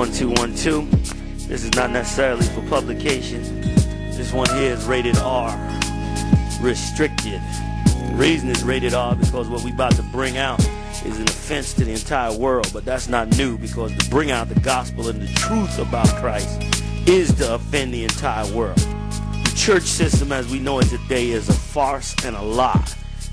1212. This is not necessarily for publication. This one here is rated R, restricted. The reason it's rated R because what we about to bring out is an offense to the entire world, but that's not new, because to bring out the gospel and the truth about Christ is to offend the entire world. The church system as we know it today is a farce and a lie.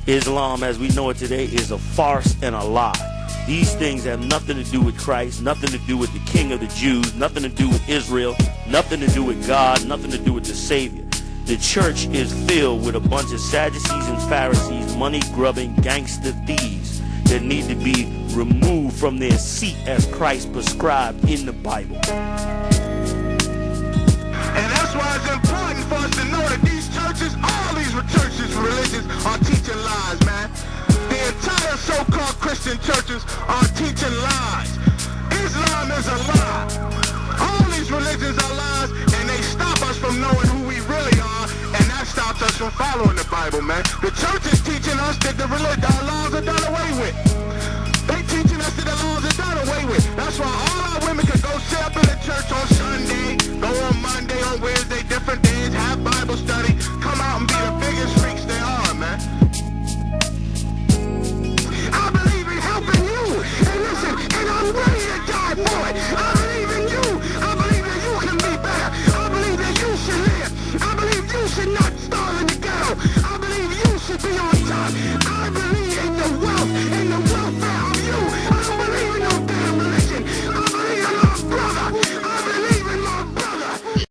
Islam as we know it today is a farce and a lie. These things have nothing to do with Christ, nothing to do with the King of the Jews, nothing to do with Israel, nothing to do with God, nothing to do with the Savior. The church is filled with a bunch of Sadducees and Pharisees, money-grubbing gangster thieves that need to be removed from their seat as Christ prescribed in the Bible. And that's why it's important for us to know that these churches, all these churches, religions, are teaching lies, man. The entire so-called Christian churches are teaching lies. Islam is a lie. All these religions are lies, and they stop us from knowing who we really are, and that stops us from following the Bible, man. The church is teaching us that our laws are done away with. They teaching us that the laws are done away with. That's why all our women can go sit up in the church on Sunday, go on Monday, on Wednesday, different days, have Bible study, come out and be the biggest freaks they are, man. I believe in helping you, and listen, and I'm ready to die for it. I believe in you. I believe that you can be better. I believe that you should live. I believe you should not starve in the ghetto. I believe you should be on top. I believe in the wealth and the welfare of you. I don't believe in no damn religion. I believe in my brother. I believe in my brother.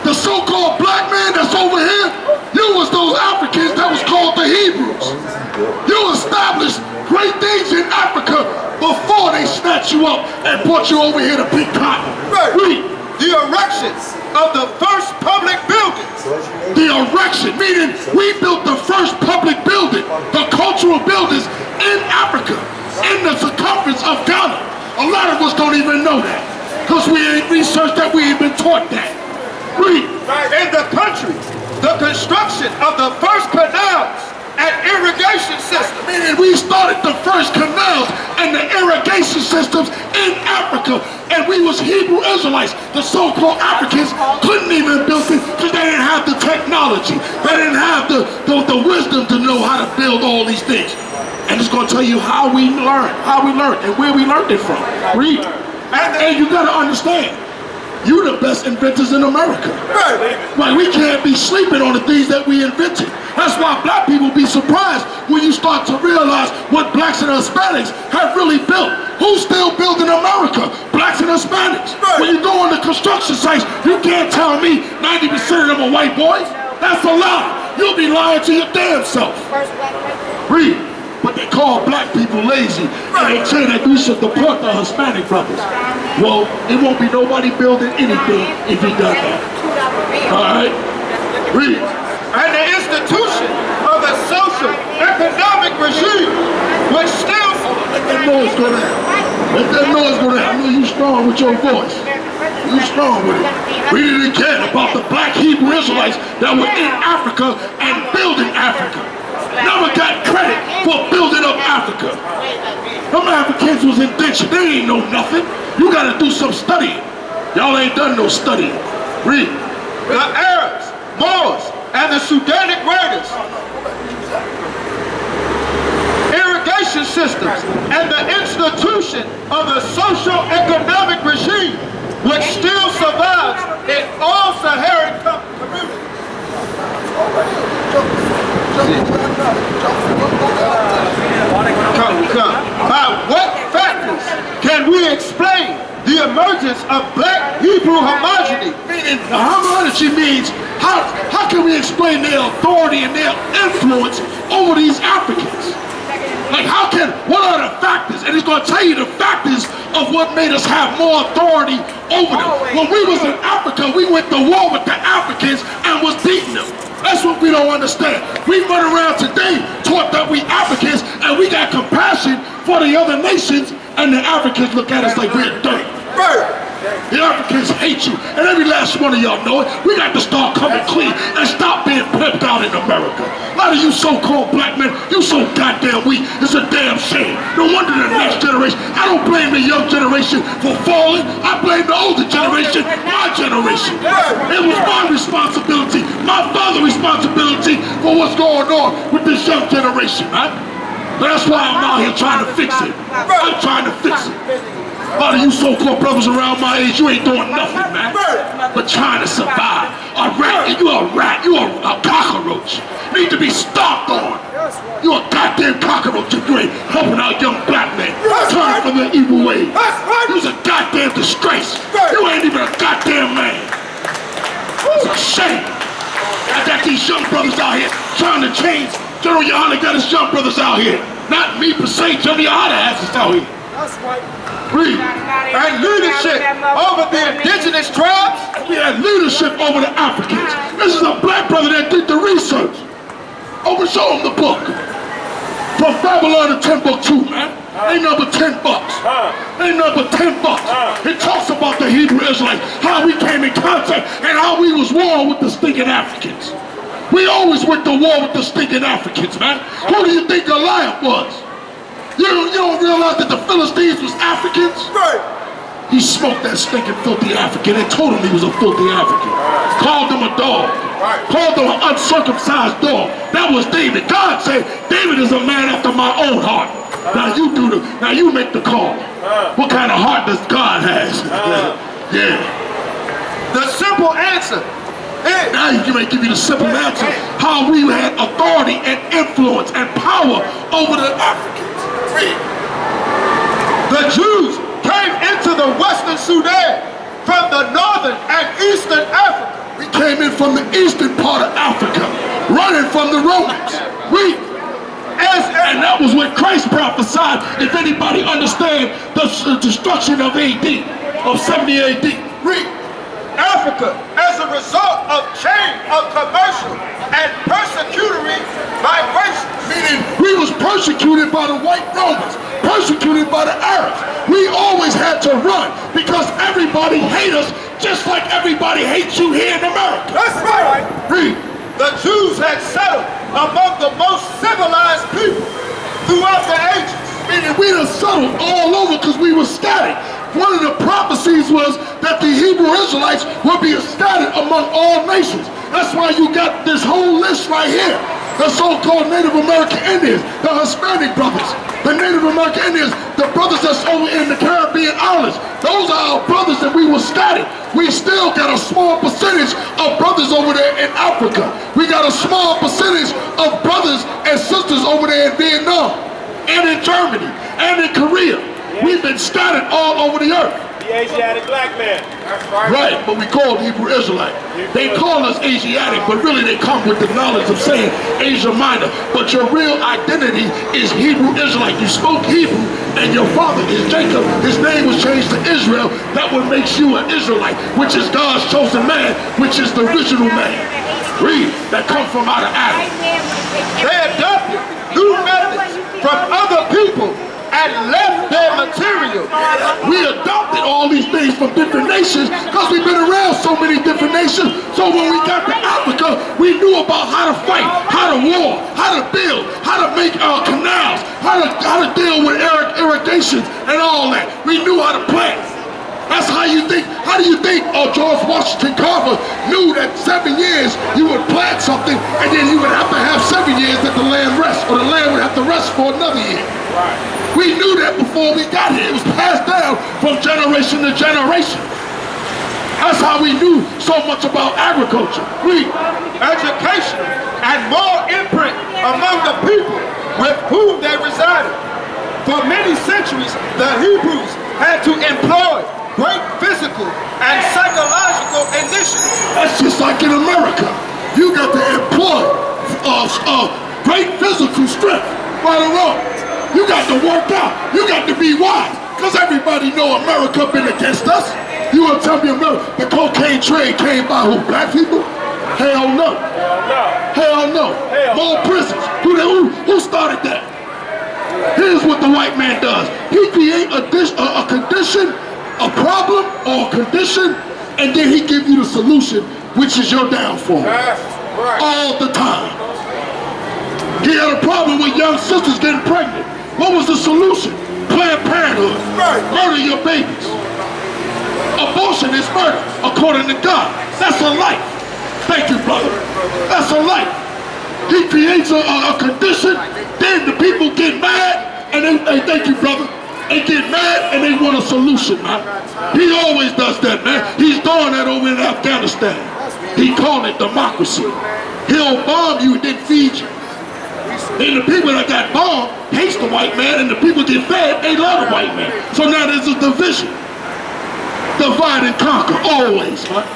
The so-called black man that's over here, you was those Africans that was called the Hebrews. You established great things in Africa before they snatched you up and brought you over here to pick cotton. Right. Read. The erections of the first public buildings. The erection, meaning we built the first public building, the cultural buildings in Africa, in the circumference of Ghana. A lot of us don't even know that, because we ain't researched that, we ain't been taught that. Read. In the country, the construction of the first canals and irrigation systems. Meaning we started the first canals and the irrigation systems in Africa, and we was Hebrew Israelites. The so-called Africans couldn't even build it because they didn't have the technology. They didn't have the wisdom to know how to build all these things. And it's going to tell you how we learned, and where we learned it from. Read. And you got to understand, you the best inventors in America. Right, we can't be sleeping on the things that we invented. That's why black people be surprised when you start to realize what blacks and Hispanics have really built. Who's still building America? Blacks and Hispanics. When you go on the construction sites, you can't tell me 90% of them are white boys. That's a lie. You'll be lying to your damn self. Read. But they call black people lazy, and they say that we should deport the Hispanic brothers. Well, it won't be nobody building anything if he does that. All right? Read. And the institution of the social economic regime, which still... Let that noise go down. Let that noise go down. I know you strong with your voice. You strong with it. We didn't care about the black Hebrew Israelites that were in Africa and building Africa. Never got credit for building up Africa. Them Africans was indentured. They ain't know nothing. You gotta do some studying. Y'all ain't done no studying. Read. The Arabs, Moors, and the Sudanic raiders, irrigation systems, and the institution of the social economic regime, which still survives in all Saharan communities. By what factors can we explain the emergence of black Hebrew homogeny? Meaning, the homogeny means how can we explain their authority and their influence over these Africans? Like what are the factors? And it's going to tell you the factors of what made us have more authority over them. When we was in Africa, we went to war with the Africans and was beating them. That's what we don't understand. We run around today taught that we Africans and we got compassion for the other nations, and the Africans look at us like we're dirty. The Africans hate you, and every last one of y'all know it. We got to start coming clean and stop being pimped out in America. A lot of you so-called black men, you so goddamn weak. It's a damn shame. No wonder the next generation. I don't blame the young generation for falling. I blame the older generation, my generation. It was my responsibility, my father's responsibility for what's going on with this young generation, man. That's why I'm out here trying to fix it. I'm trying to fix it. A lot of you so-called brothers around my age, you ain't doing nothing, man, but trying to survive. A rat, you a rat, you a cockroach. Need to be stomped on. You a goddamn cockroach if you ain't helping out young black men. Turn from the evil ways. You's a goddamn disgrace. You ain't even a goddamn man. It's a shame. I got these young brothers out here trying to change. General Yohanna got his young brothers out here. Not me per se, General Yohanna has us out here. That's right. And leadership over the indigenous tribes. We had leadership over the Africans. This is a black brother that did the research. Show him the book. From Babylon to Timbuktu, man. Ain't number 10 bucks. Ain't number 10 bucks. It talks about the Hebrew Israelites, how we came in contact, and how we was war with the stinking Africans. We always went to war with the stinking Africans, man. Who do you think Goliath was? You don't realize that the Philistines was Africans? Right. He smoked that stinking filthy African and told him he was a filthy African. Called him a dog. Called him an uncircumcised dog. That was David. God said, David is a man after my own heart. Now you make the call. What kind of heart does God have? Yeah. The simple answer is, now he may give you the simple answer. How we had authority and influence and power over the Africans. The Jews came into the Western Sudan from the northern and eastern Africa. We came in from the eastern part of Africa, running from the Romans. And that was what Christ prophesied, if anybody understand the destruction of AD, of 70 AD. Africa, as a result of chain of commercial and persecutory migrations. Meaning we was persecuted by the white Romans, persecuted by the Arabs. We always had to run because everybody hates us just like everybody hates you here in America. That's right. The Jews had settled among the most civilized people throughout the ages. Meaning we done settled all over because we were scattered. One of the prophecies was that the Hebrew Israelites would be scattered among all nations. That's why you got this whole list right here. The so-called Native American Indians, the Hispanic brothers, the Native American Indians, the brothers that's over in the Caribbean islands. Those are our brothers that we were scattered. We still got a small percentage of brothers over there in Africa. We got a small percentage of brothers and sisters over there in Vietnam and in Germany and in Korea. We've been scattered all over the earth. The Asiatic black man. Right, but we call Hebrew Israelite. They call us Asiatic, but really they come with the knowledge of saying Asia Minor. But your real identity is Hebrew Israelite. You spoke Hebrew, and your father is Jacob. His name was changed to Israel. That what makes you an Israelite, which is God's chosen man, which is the original man. Read, that come from out of Adam. They adopted new methods from other people and left their material. We adopted all these things from different nations because we've been around so many different nations. So when we got to Africa, we knew about how to fight, how to war, how to build, how to make canals, how to deal with irrigations and all that. We knew how to plant. That's how you think. How do you think George Washington Carver knew that 7 years you would plant something and then you would have to have 7 years that the land rests, or the land would have to rest for another year? Right. We knew that before we got here. It was passed down from generation to generation. That's how we knew so much about agriculture. Education and more imprint among the people with whom they resided. For many centuries, the Hebrews had to employ great physical and psychological initiatives. That's just like in America. You got to employ great physical strength, right or wrong. You got to work out. You got to be wise. Because everybody know America been against us. You want to tell me the cocaine trade came by who? Black people? Hell no. Hell no. More prisons. Who started that? Here's what the white man does. He creates a condition, a problem or a condition, and then he gives you the solution, which is your downfall. All the time. He had a problem with young sisters getting pregnant. What was the solution? Planned Parenthood. Murder your babies. Abortion is murder, according to God. That's a life. Thank you, brother. That's a life. He creates a condition, then the people get mad, and they thank you, brother. They get mad and they want a solution, man. He always does that, man. He's doing that over in Afghanistan. He called it democracy. He'll bomb you and then feed you. And the people that got bombed hates the white man, and the people get fed, they love the white man. So now there's a division. Divide and conquer, always, man.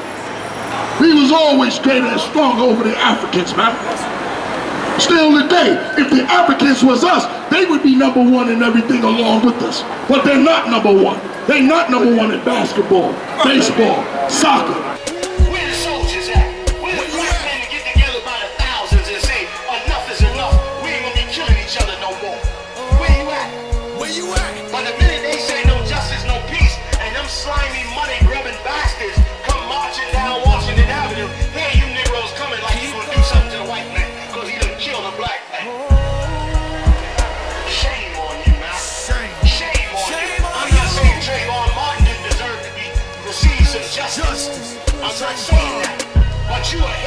We was always greater and stronger over the Africans, man. Still today, if the Africans was us, they would be number one in everything along with us. But they're not number one. They're not number one in basketball, baseball, soccer. Where the soldiers at? Where the black men to get together by the thousands and say, enough is enough. We ain't gonna be killing each other no more. Where you at? Where you at? But the minute they say no justice, no peace, and them slimy money-grubbing bastards come marching down Washington Avenue, here you Negroes coming like you gonna do something to the white man because he done killed a black man. Shame on you, man. Shame on you. I'm not saying Trayvon Martin didn't deserve to receive some justice. I'm not saying that. But you are